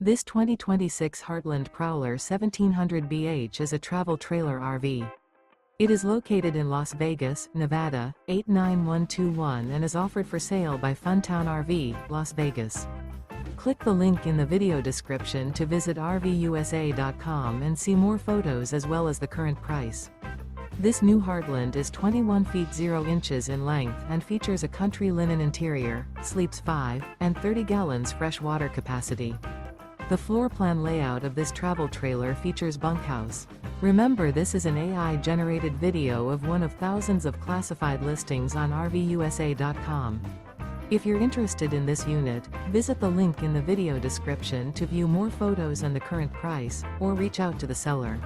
This 2026 Heartland Prowler 1700BH is a travel trailer RV. It is located in Las Vegas, Nevada, 89121 and is offered for sale by Funtown RV, Las Vegas. Click the link in the video description to visit RVUSA.com and see more photos as well as the current price. This new Heartland is 21 feet 0 inches in length and features a country linen interior, sleeps 5, and 30 gallons fresh water capacity. The floor plan layout of this travel trailer features bunkhouse. Remember, this is an AI-generated video of one of thousands of classified listings on RVUSA.com. If you're interested in this unit, visit the link in the video description to view more photos and the current price, or reach out to the seller.